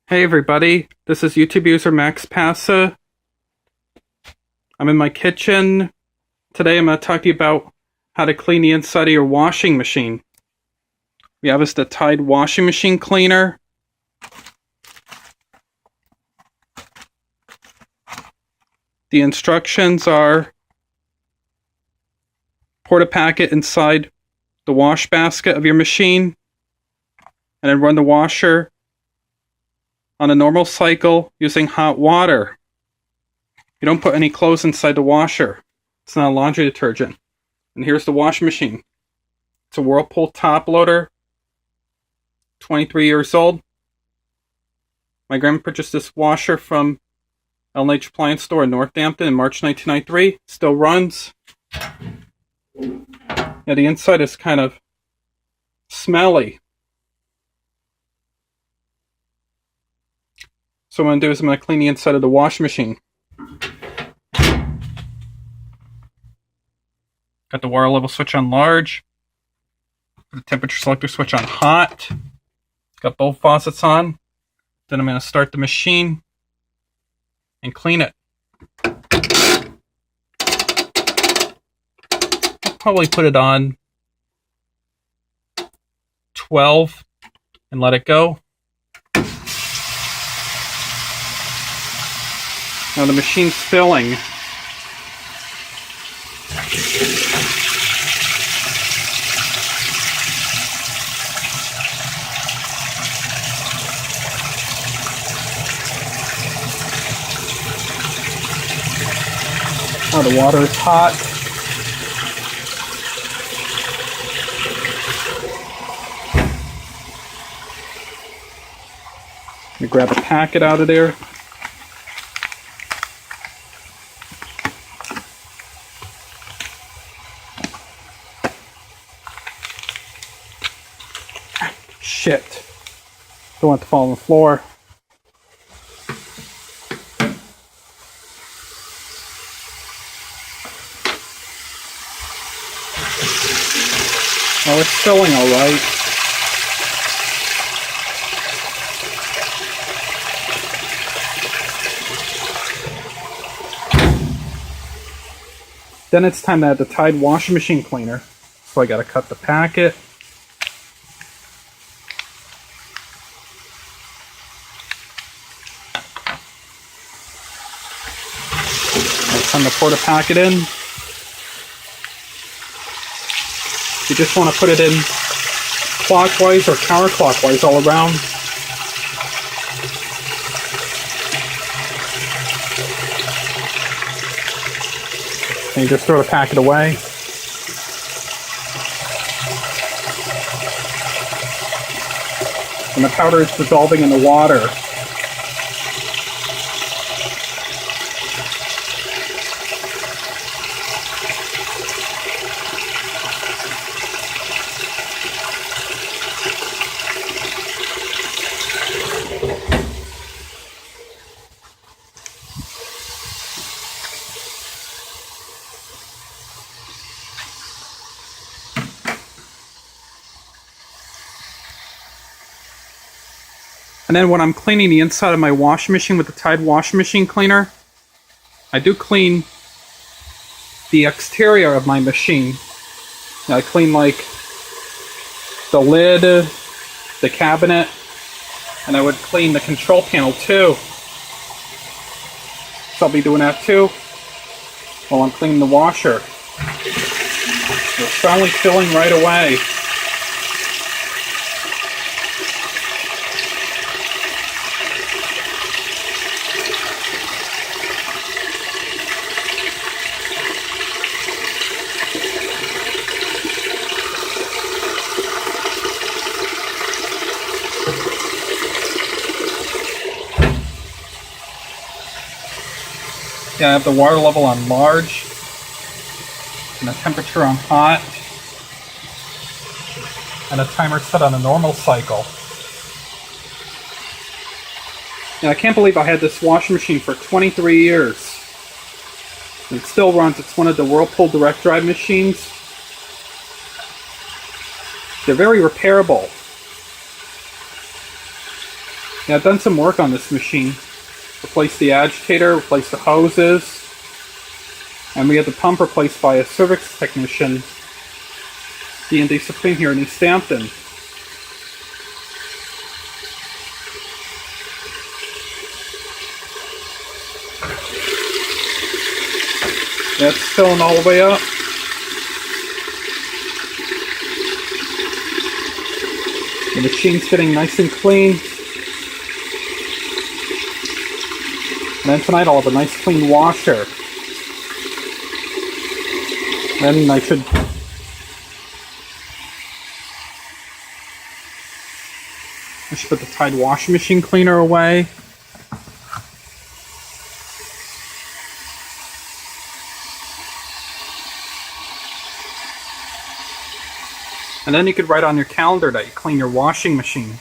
Hey everybody, this is YouTube user Max Passa. I'm in my kitchen. Today I'm going to talk to you about how to clean the inside of your washing machine. We have the Tide washing machine cleaner. The instructions are: pour the packet inside the wash basket of your machine and then run the washer on a normal cycle using hot water. You don't put any clothes inside the washer. It's not a laundry detergent. And here's the washing machine. It's a Whirlpool top loader, 23 years old. My grandma purchased this washer from L&H Appliance Store in Northampton in March 1993. Still runs. Yeah, the inside is kind of smelly. So what I'm going to do is I'm going to clean the inside of the washing machine. Got the water level switch on large. The temperature selector switch on hot. Got both faucets on. Then I'm going to start the machine and clean it. I'll probably put it on 12 and let it go. Now the machine's filling. Oh, the water is hot. Let me grab a packet out of there. Shit. Don't want it to fall on the floor. Oh, it's filling all right. Then it's time to add the Tide washing machine cleaner. So I gotta cut the packet. Time to pour the packet in. You just want to put it in clockwise or counterclockwise all around. And you just throw the packet away. And the powder is dissolving in the water. And then when I'm cleaning the inside of my washing machine with the Tide washing machine cleaner, I do clean the exterior of my machine. I clean like the lid, the cabinet, and I would clean the control panel too. So I'll be doing that too while I'm cleaning the washer. It's finally filling right away. Yeah, I have the water level on large and the temperature on hot and a timer set on a normal cycle. And I can't believe I had this washing machine for 23 years. And it still runs. It's one of the Whirlpool Direct Drive machines. They're very repairable. Yeah, I've done some work on this machine. Replaced the agitator, replaced the hoses, and we had the pump replaced by a service technician, D&D Supreme here in East Hampton. That's filling all the way up. The machine's getting nice and clean. And then tonight I'll have a nice clean washer. Then I should put the Tide washing machine cleaner away. And then you could write on your calendar that you clean your washing machine.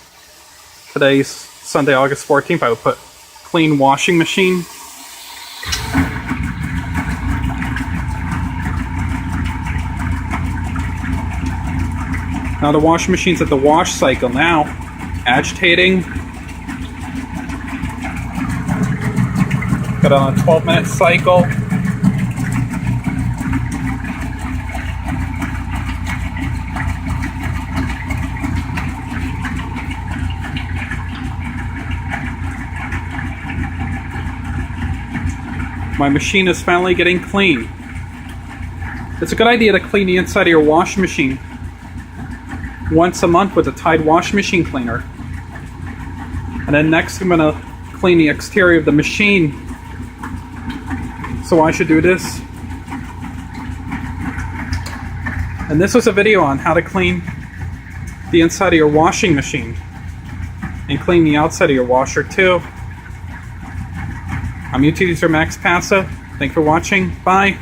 Today's Sunday, August 14th. I would put clean washing machine. Now the washing machine's at the wash cycle now. Agitating. Got on a 12-minute cycle. My machine is finally getting clean. It's a good idea to clean the inside of your washing machine once a month with a Tide washing machine cleaner. And then next I'm going to clean the exterior of the machine. So I should do this. And this was a video on how to clean the inside of your washing machine and clean the outside of your washer too. I'm UT user Max Passa. Thanks for watching. Bye.